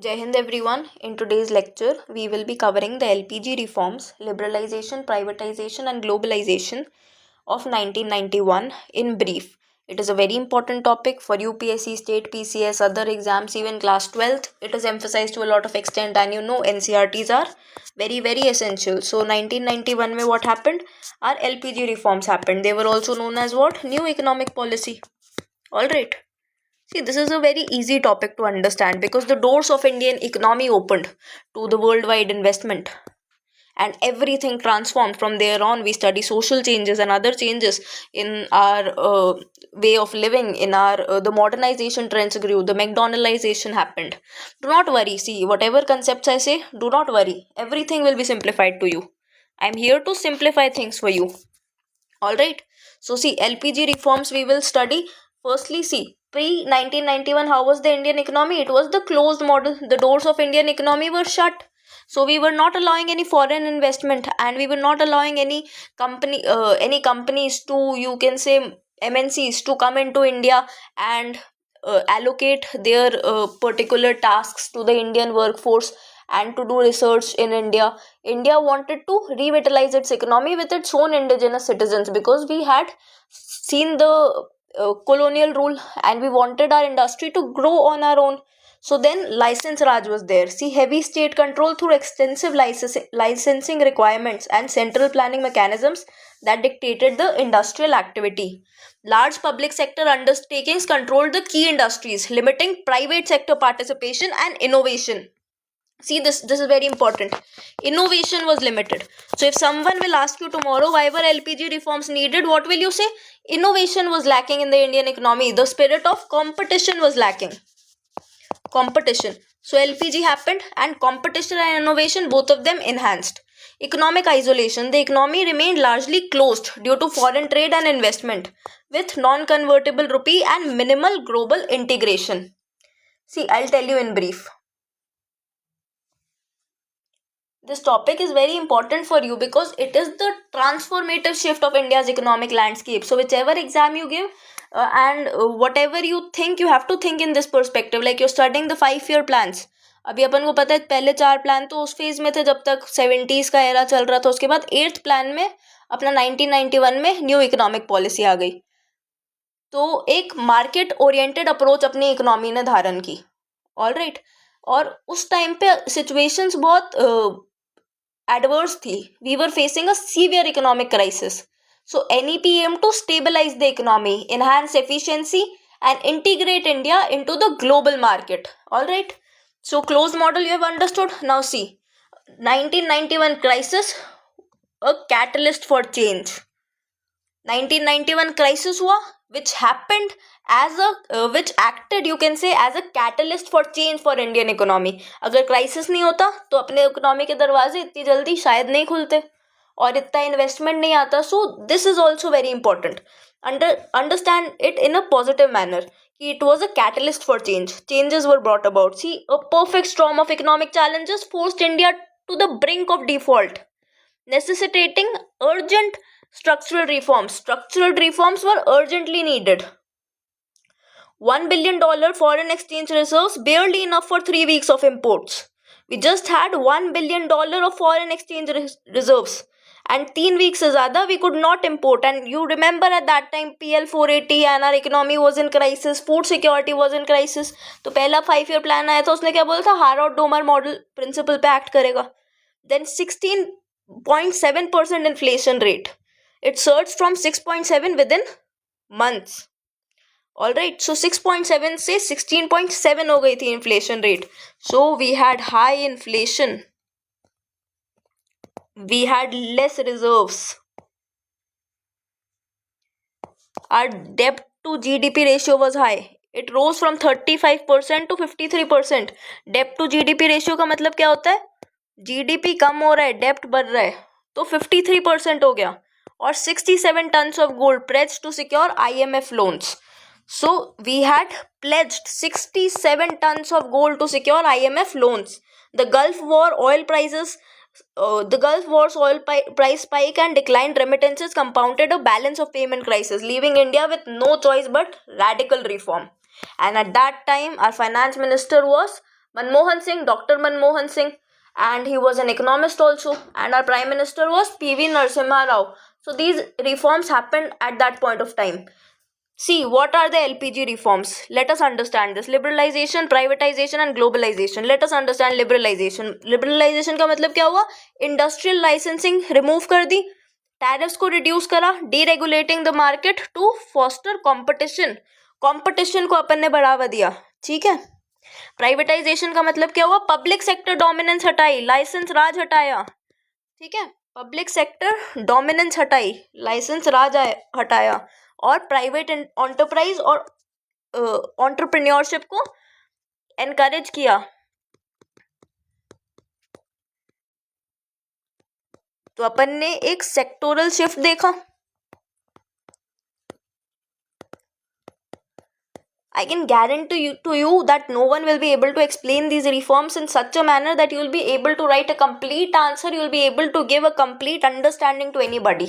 Jai Hind everyone. In today's lecture, we will be covering the LPG reforms, liberalization, privatization and globalization of 1991 in brief. It is a very important topic for UPSC, state PCS, other exams, even class 12th. It is emphasized to a lot of extent and NCRTs are very essential. So 1991 mein what happened? Our LPG reforms happened. They were also known as what? New economic policy. Alright. See, this is a very easy topic to understand because the doors of Indian economy opened to the worldwide investment and everything transformed from there on. We study social changes and other changes in our way of living, in our the modernization trends grew, the McDonaldization happened. Do not worry. See, whatever concepts I say, do not worry. Everything will be simplified to you. I'm here to simplify things for you. Alright. So see, LPG reforms we will study. Firstly, see, pre 1991, how was the Indian economy? It was the closed model. The doors of Indian economy were shut. So we were not allowing any foreign investment, and we were not allowing any companies to, you can say, MNCs to come into India and allocate their particular tasks to the Indian workforce and to do research in India. India wanted to revitalize its economy with its own indigenous citizens because we had seen the colonial rule and we wanted our industry to grow on our own. So then license Raj was there. See, heavy state control through extensive licensing requirements and central planning mechanisms that dictated the industrial activity. Large public sector undertakings controlled the key industries, limiting private sector participation and innovation. See, this is very important. Innovation was limited. So if someone will ask you tomorrow why were LPG reforms needed, what will you say? Innovation was lacking in the Indian economy. The spirit of competition was lacking. Competition. So LPG happened and competition and innovation, both of them enhanced. Economic isolation. The economy remained largely closed due to foreign trade and investment with non-convertible rupee and minimal global integration. See, I'll tell you in brief. This topic is very important for you because it is the transformative shift of India's economic landscape. So whichever exam you give and whatever you think, you have to think in this perspective. Like you're studying the 5-year plans. अभी अपन को पता है पहले 4 plan तो उस phase में थे जब तक 70s का एरा चल रहा था. उसके बाद 8th प्लान में अपना 1991 में न्यू इकोनॉमिक पॉलिसी आ गई. तो एक मार्केट ओरिएंटेड अप्रोच अपनी इकोनॉमी ने धारण की. ऑलराइट. और उस टाइम पे सिचुएशंस बहुत adverse thi. We were facing a severe economic crisis. So NEP aimed to stabilize the economy, enhance efficiency and integrate India into the global market. Alright. So closed model you have understood. Now see, 1991 crisis, a catalyst for change. 1991 crisis हुआ which happened as a which acted you can say as a catalyst for change for Indian economy. अगर crisis नहीं होता तो अपने economy के दरवाजे इतनी जल्दी शायद नहीं खुलते और इतना investment नहीं आता. So this is also very important. Understand it in a positive manner. It was a catalyst for change. Changes were brought about. See, a perfect storm of economic challenges forced India to the brink of default, necessitating urgent structural reforms. Structural reforms were urgently needed. $1 billion foreign exchange reserves, barely enough for 3 weeks of imports. We just had $1 billion of foreign exchange reserves. And 3 weeks से ज़्यादा we could not import. And you remember at that time PL 480 and our economy was in crisis, food security was in crisis. तो पहला 5-year plan आया था, उसने क्या बोला था? हाराउट डोमर मॉडल प्रिंसिपल पे एक्ट करेगा. Then 16.7% inflation rate. It surged from 6.7 within months. Alright, so 6.7 से 16.7 हो गई थी inflation rate. So we had high inflation. We had less reserves. Our debt to GDP ratio was high. It rose from 35% to 53%. Debt to GDP ratio का मतलब क्या होता है? GDP कम हो रहा है, डेप्ट बढ़ रहा है, तो 53% हो गया. और 67 tons of gold pledged to secure IMF loans. So we had pledged 67 tons of gold to secure IMF loans. The Gulf War's oil price spike and declined remittances compounded a balance of payment crisis, leaving India with no choice but radical reform. And at that time, our finance minister was Manmohan Singh, Dr. Manmohan Singh, and he was an economist also, and our prime minister was PV Narasimha Rao. So these reforms happened at that point of time. See, what are the LPG reforms? Let us understand this. Liberalization, privatization and globalization. Let us understand liberalization. Liberalization का मतलब क्या हुआ? Industrial licensing remove कर दी, tariffs को reduce करा, deregulating the market to foster competition. Competition को अपन ने बढ़ावा दिया, ठीक है. प्राइवेटाइजेशन का मतलब क्या हुआ? पब्लिक सेक्टर डोमिनेंस हटाई, लाइसेंस राज हटाया, ठीक है. पब्लिक सेक्टर डोमिनेंस हटाई, लाइसेंस राज हटाया, और प्राइवेट एंटरप्राइज और एंटरप्रेन्योरशिप को एनकरेज किया. तो अपन ने एक सेक्टोरल शिफ्ट देखा. I can guarantee to you that no one will be able to explain these reforms in such a manner that you will be able to write a complete answer, you will be able to give a complete understanding to anybody.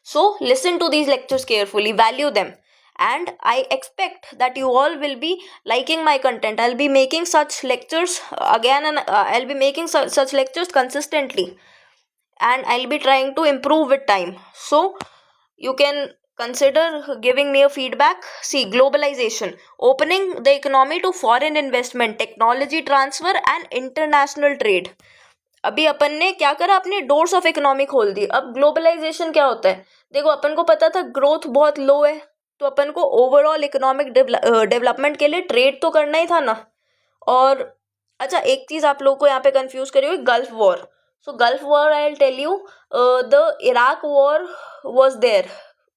So listen to these lectures carefully, value them, and I expect that you all will be liking my content. I'll be making such lectures again, and I'll be making such lectures consistently, and I'll be trying to improve with time. So you can consider giving me a feedback. See, globalization, opening the economy to foreign investment, technology transfer and international trade. अभी अपन ने क्या करा, अपने doors of economy खोल दी. अब globalisation क्या होता है? देखो, अपन को पता था ग्रोथ बहुत लो है, तो अपन को ओवरऑल इकोनॉमिक डेवलपमेंट के लिए ट्रेड तो करना ही था ना. और अच्छा, एक चीज आप लोगों को यहाँ पे कंफ्यूज करी हुई, Gulf War. So Gulf War, I will tell you, the Iraq war was there,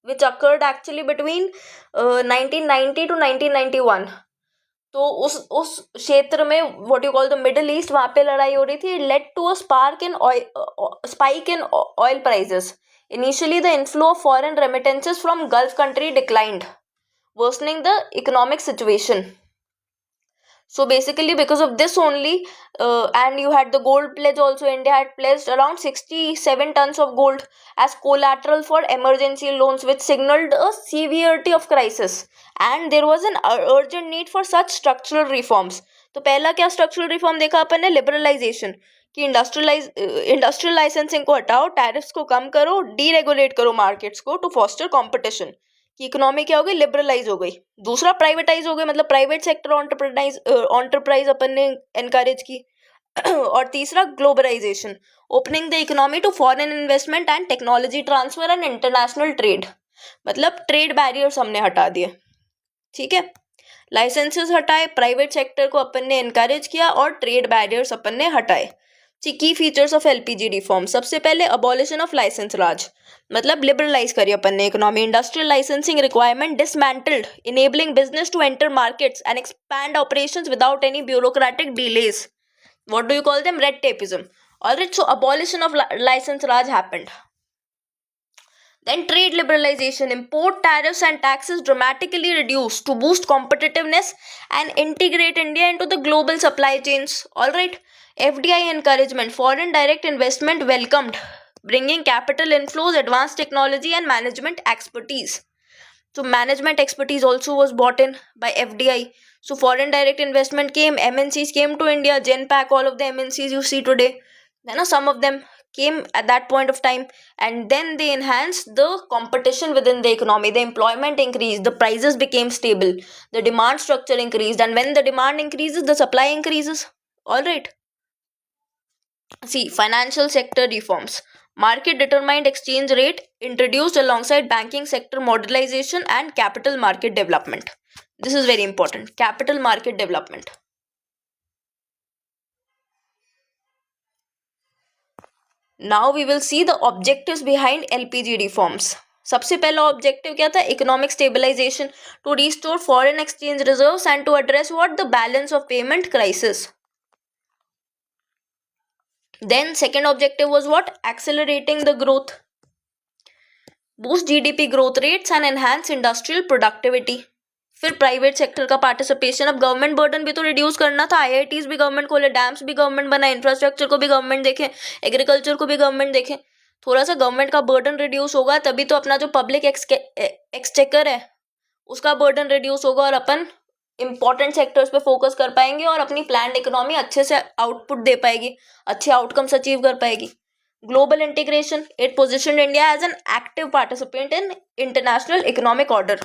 which occurred actually between 1990 to 1991. तो उस क्षेत्र में what you call the Middle East, वहां पे लड़ाई हो रही थी. Led to a spike in oil prices. Initially the inflow of foreign remittances from Gulf country declined, worsening the economic situation. So basically because of this only, and you had the gold pledge also. India had pledged around 67 tons of gold as collateral for emergency loans, which signaled a severity of crisis, and there was an urgent need for such structural reforms. तो पहला क्या structural reform देखा अपन ने? Liberalisation, कि industrial licensing को हटाओ, tariffs को कम करो, डीरेगुलेट करो मार्केट्स को टू फॉस्टर कंपटीशन, कि इकोनॉमी क्या हो गई? लिबरलाइज हो गई. दूसरा प्राइवेटाइज हो गई, मतलब प्राइवेट सेक्टर एंटरप्राइज अपन ने एनकरेज की. और तीसरा globalization, opening the economy to foreign investment and technology transfer and international trade. मतलब ट्रेड बैरियर्स हमने हटा दिए, ठीक है. लाइसेंसेस हटाए, प्राइवेट सेक्टर को अपन ने एनकरेज किया, और ट्रेड बैरियर्स अपन ने हटाए. की फीचर्स ऑफ एलपीजी रिफॉर्म, सबसे पहले अबॉलिशन ऑफ लाइसेंस राज, मतलब लिबरलाइज करी अपन ने economy. Industrial licensing requirement dismantled, enabling business to enter markets and expand operations without any bureaucratic delays. What do you call them? Red tapism. Alright, so abolition of licence Raj happened. Then trade liberalization, import tariffs and taxes dramatically reduced to boost competitiveness and integrate India into the global supply chains. Alright, FDI encouragement, foreign direct investment welcomed, bringing capital inflows, advanced technology and management expertise. So management expertise also was brought in by FDI. So foreign direct investment came, MNCs came to India, Genpact, all of the MNCs you see today. Some of them came at that point of time, and then they enhanced the competition within the economy. The employment increased, the prices became stable, the demand structure increased, and when the demand increases, the supply increases. Alright. See, financial sector reforms. Market determined exchange rate introduced alongside banking sector modernization and capital market development. This is very important. Capital market development. Now we will see the objectives behind LPG reforms. सबसे पहला objective क्या था? Economic stabilization, to restore foreign exchange reserves and to address what? The balance of payment crisis. Then second objective was what? Accelerating the growth, boost GDP growth rates and enhance industrial productivity. फिर private sector का participation. अब government burden भी तो reduce करना था. IITs भी government खोले, dams भी गवर्नमेंट बनाए, इंफ्रास्ट्रक्चर को भी गवर्नमेंट देखे, एग्रीकल्चर को भी गवर्नमेंट देखे. थोड़ा सा गवर्नमेंट का बर्डन रिड्यूस होगा, तभी तो अपना जो पब्लिक एक्सचेकर है उसका बर्डन रिड्यूस होगा, और अपन इंपॉर्टेंट सेक्टर्स पे फोकस कर पाएंगे और अपनी प्लान्ड इकोनॉमी अच्छे से आउटपुट दे पाएगी, अच्छे आउटकम्स अचीव कर पाएगी. Global integration, it positioned India as an active participant in international economic order.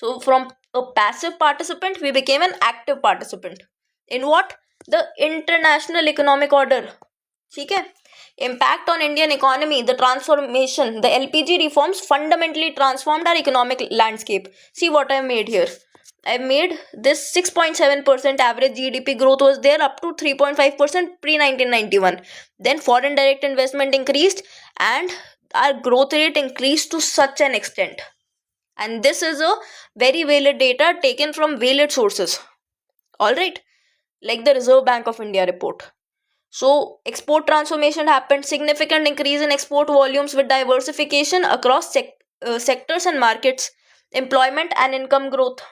So from a passive participant, we became an active participant. In what? The international economic order. ठीक है. Impact on Indian economy, the transformation, the LPG reforms fundamentally transformed our economic landscape. See what I made here. I made this 6.7% average GDP growth was there up to 3.5% pre-1991. Then foreign direct investment increased and our growth rate increased to such an extent. And this is a very valid data taken from valid sources. Alright, like the Reserve Bank of India report. So export transformation happened, significant increase in export volumes with diversification across sectors and markets, employment and income growth.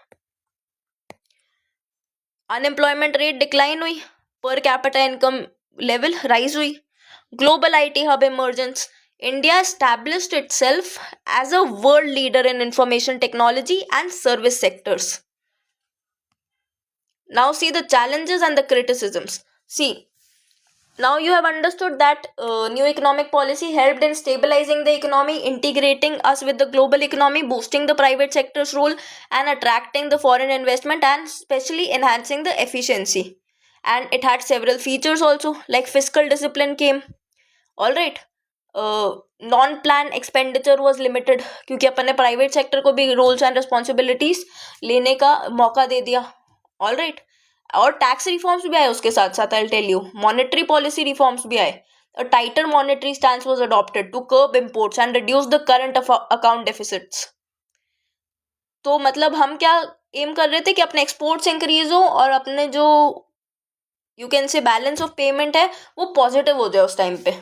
Unemployment rate decline हुई, per capita income level rise हुई, global IT hub emergence, India established itself as a world leader in information technology and service sectors. Now see the challenges and the criticisms. See, now you have understood that new economic policy helped in stabilizing the economy, integrating us with the global economy, boosting the private sector's role and attracting the foreign investment and especially enhancing the efficiency. And it had several features also, like fiscal discipline came. Alright, non-plan expenditure was limited क्योंकि अपन ने private sector को भी roles and responsibilities लेने का मौका दे दिया. Alright, और tax reforms भी आए उसके साथ साथ. I tell you, monetary policy reforms भी आए. A tighter monetary stance was adopted to curb imports and reduce the current account deficits. तो मतलब हम क्या एम कर रहे थे कि अपने एक्सपोर्ट्स इंक्रीज हो और अपने जो you can say balance of payment है वो पॉजिटिव हो जाए उस टाइम पे.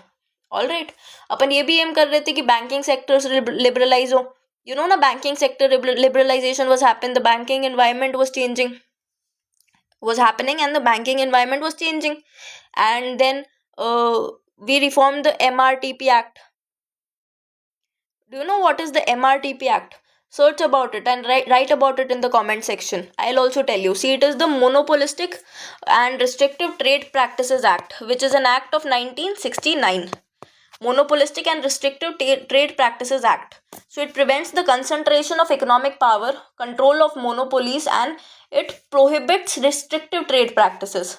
ऑलराइट, अपन ये भी एम कर रहे थे कि बैंकिंग सेक्टर लिबरलाइज हो. यू नो ना, banking sector liberalization was happen, the banking environment was changing, was happening and the banking environment was changing. And then we reformed the MRTP Act. Do you know what is the MRTP Act? Search about it and write about it in the comment section. I'll also tell you. See, it is the Monopolistic and Restrictive Trade Practices Act, which is an act of 1969. Monopolistic and Restrictive Trade Practices Act. So it prevents the concentration of economic power, control of monopolies, and it prohibits restrictive trade practices.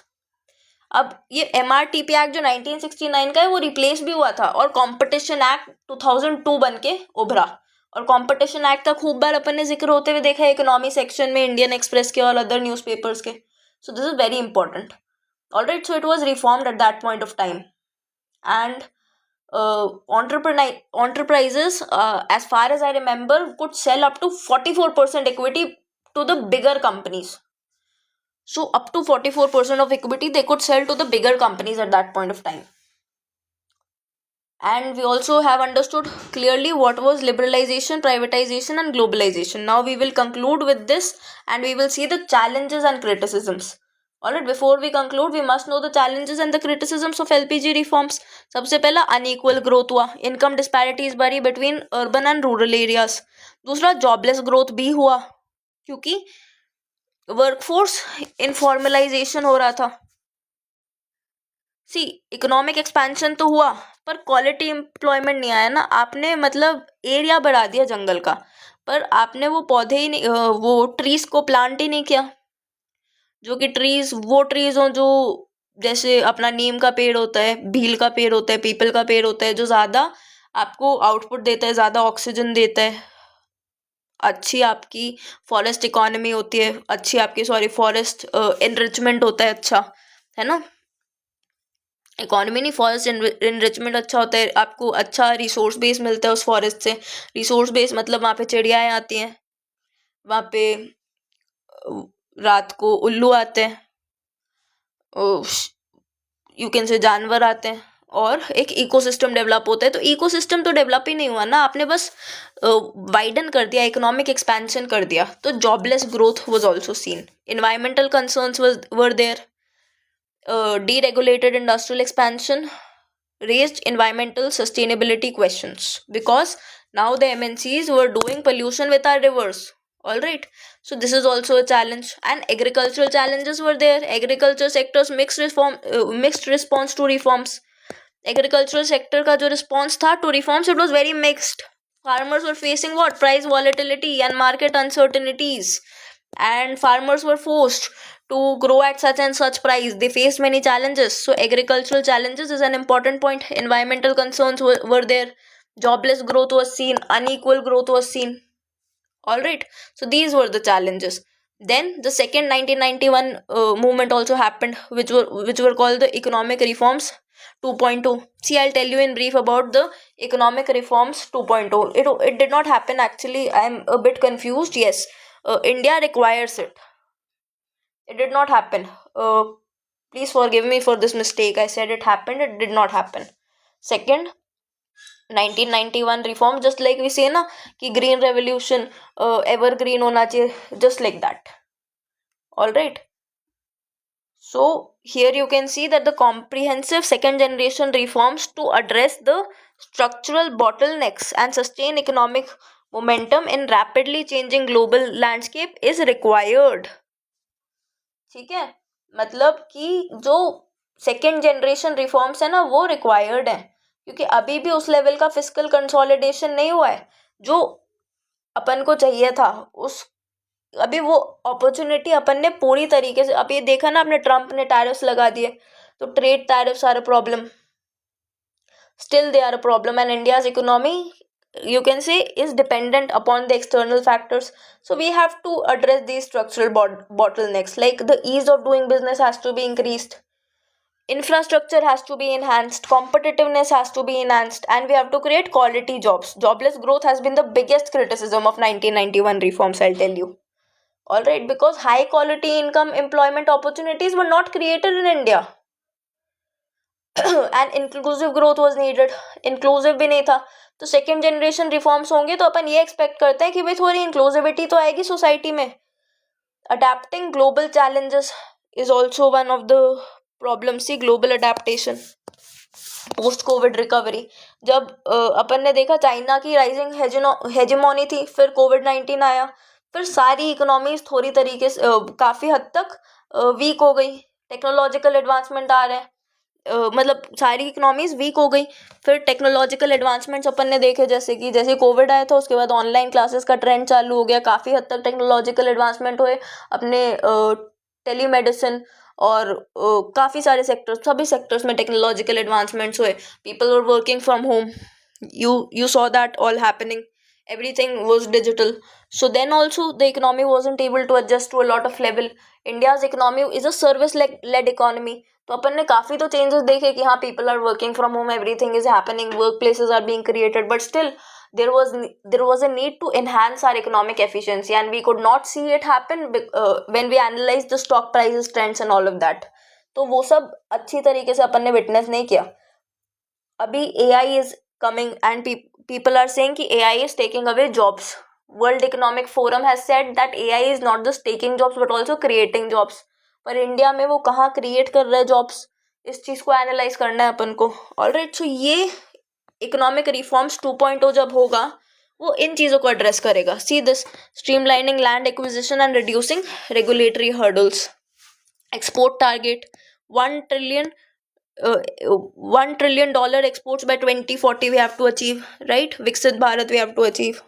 अब ये MRTP act जो 1969 का है वो replace भी हुआ था और कॉम्पिटिशन एक्ट 2002 बन के उभरा. और कॉम्पिटिशन एक्ट का खूब बार अपन ने जिक्र होते हुए देखा है इकोनॉमी सेक्शन में, इंडियन एक्सप्रेस के और अदर न्यूज़पेपर्स के. So this is very important. Alright, so it was reformed at that point of time. And enterprises, as far as I remember, could sell up to 44% equity to the bigger companies. So up to 44% of equity they could sell to the bigger companies at that point of time. And we also have understood clearly what was liberalization, privatization and globalization. Now we will conclude with this and we will see the challenges and criticisms. Alright, before we conclude, we must know the challenges and the criticisms of LPG reforms. सबसे पहला unequal growth हुआ, income disparities बढ़ी between urban and rural areas. दूसरा jobless growth भी हुआ क्योंकि workforce informalization हो रहा था. सी, इकोनॉमिक एक्सपेंशन तो हुआ पर क्वालिटी एम्प्लॉयमेंट नहीं आया ना. आपने मतलब एरिया बढ़ा दिया जंगल का, पर आपने वो पौधे ही नहीं, वो ट्रीज को प्लांट ही नहीं किया. जो कि ट्रीज वो ट्रीज हों जो जैसे अपना नीम का पेड़ होता है, भील का पेड़ होता है, पीपल का पेड़ होता है, जो ज़्यादा आपको आउटपुट देता है, ज़्यादा ऑक्सीजन देता है, अच्छी आपकी फॉरेस्ट इकोनॉमी होती है, अच्छी आपकी फॉरेस्ट एनरिचमेंट होता है, अच्छा है ना. इकोनॉमी नहीं, फॉरेस्ट एनरिचमेंट अच्छा होता है, आपको अच्छा रिसोर्स बेस मिलता है उस फॉरेस्ट से. रिसोर्स बेस मतलब वहाँ पे चिड़ियाएँ आती हैं, वहाँ पे रात को उल्लू आते हैं, यू कैन से जानवर आते हैं और एक इकोसिस्टम डेवलप होता है. तो इकोसिस्टम तो डेवलप ही नहीं हुआ ना, आपने बस वाइडन कर दिया, इकोनॉमिक एक्सपेंशन कर दिया. तो jobless growth was also seen. Environmental concerns were there. Deregulated industrial expansion raised environmental sustainability questions because now the MNCs were doing pollution with our rivers. All right. So this is also a challenge, and agricultural challenges were there. Agriculture sector's mixed response to reforms. Agricultural sector का जो response था to reforms, it was very mixed. Farmers were facing what? Price volatility and market uncertainties, and farmers were forced to grow at such and such price. They faced many challenges. So agricultural challenges is an important point. Environmental concerns were there. Jobless growth was seen. Unequal growth was seen. All right. So these were the challenges. Then the second 1991 movement also happened, which were called the economic reforms 2.0. See, I'll tell you in brief about the economic reforms 2.0. It did not happen actually. I'm a bit confused. Yes, India requires it. It did not happen. Please forgive me for this mistake. I said it happened. It did not happen. Second, 1991 reform, just like we say ना कि green revolution evergreen होना चाहिए, just like that. All right. So here you can see that the comprehensive second generation reforms to address the structural bottlenecks and sustain economic momentum in rapidly changing global landscape is required. ठीक है, मतलब कि जो second generation reforms है ना वो required है, क्योंकि अभी भी उस लेवल का फिस्कल कंसोलिडेशन नहीं हुआ है जो अपन को चाहिए था। उस अभी वो अपॉर्चुनिटी अपन ने पूरी तरीके से, अब ये देखा ना आपने, ट्रम्प ने टैरिफ्स लगा दिए, तो trade tariffs are a problem, still they are a problem, and India's economy, you can say, is dependent upon the external factors. So we have to address these structural bottlenecks, like the ease of doing business has to be increased, infrastructure has to be enhanced, competitiveness has to be enhanced, and we have to create quality jobs. Jobless growth has been the biggest criticism of 1991 reforms, I'll tell you. All right, because high quality income employment opportunities were not created in India. And inclusive growth was needed, inclusive भी नहीं था। तो second generation reforms होंगे तो अपन ये expect करते हैं कि भाई थोड़ी इंक्लूसिविटी तो आएगी सोसाइटी में। Adapting global challenges is also one of the problem. See global adaptation, post COVID recovery, जब अपन ने देखा चाइना की राइजिंग हेजेमोनी थी, फिर कोविड-19 आया, फिर सारी इकोनॉमीज थोड़ी तरीके से काफ़ी हद तक वीक हो गई, टेक्नोलॉजिकल एडवांसमेंट आ रहे हैं, मतलब सारी इकोनॉमीज वीक हो गई। फिर टेक्नोलॉजिकल एडवांसमेंट्स अपन ने देखे, जैसे कोविड आया था उसके बाद ऑनलाइन क्लासेस का ट्रेंड चालू हो गया, काफ़ी हद तक टेक्नोलॉजिकल एडवांसमेंट हुए अपने टेलीमेडिसिन और काफ़ी सारे सेक्टर्स, सभी सेक्टर्स में टेक्नोलॉजिकल एडवांसमेंट्स हुए। People are working from home, you saw that all happening, everything was digital. So then also the economy wasn't able to adjust to a lot of level. India's economy is a service led economy. तो अपन ने काफ़ी तो changes देखे कि हाँ, people are working from home, everything is happening, workplaces are being created, but still there was a need to enhance our economic efficiency, and we could not see it happen when we analyzed the stock prices, trends and all of that. तो वो सब अच्छी तरीके से अपन ने witness नहीं किया। अभी AI is coming and people are saying कि AI is taking away jobs. World Economic Forum has said that AI is not just taking jobs but also creating jobs. पर इंडिया में वो कहाँ क्रिएट कर रहे हैं जॉब्स, इस चीज़ को एनालाइज करना है अपन को। ऑलराइट, सो ये इकोनॉमिक रिफॉर्म्स 2.0 जब होगा वो इन चीज़ों को एड्रेस करेगा। See this, streamlining land acquisition and reducing regulatory hurdles, export target $1 trillion exports by 2040 we have to achieve, right? विकसित Bharat we have to achieve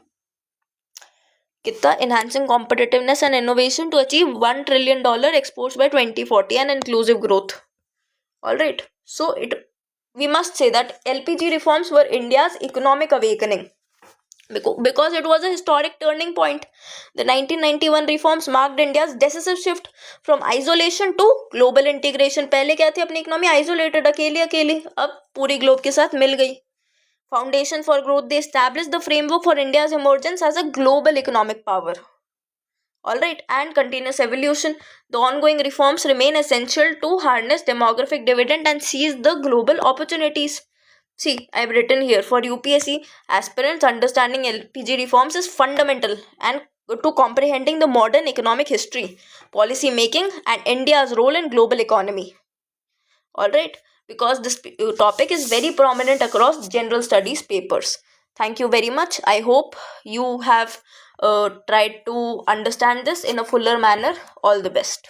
कितना, enhancing competitiveness and innovation to achieve $1 trillion exports by 2040 and inclusive growth. All right, so we must say that LPG reforms were India's economic awakening because it was a historic turning point. The 1991 reforms marked India's decisive shift from isolation to global integration. पहले क्या थी अपनी economy, isolated, अकेली, अब पूरी globe के साथ मिल गई। Foundation for growth, they established the framework for India's emergence as a global economic power. All right, and continuous evolution. The ongoing reforms remain essential to harness demographic dividend and seize the global opportunities. See, I've written here, for UPSC aspirants, understanding LPG reforms is fundamental and to comprehending the modern economic history, policy making, and India's role in global economy. All right, because this topic is very prominent across general studies papers. Thank you very much. I hope you have try to understand this in a fuller manner. All the best.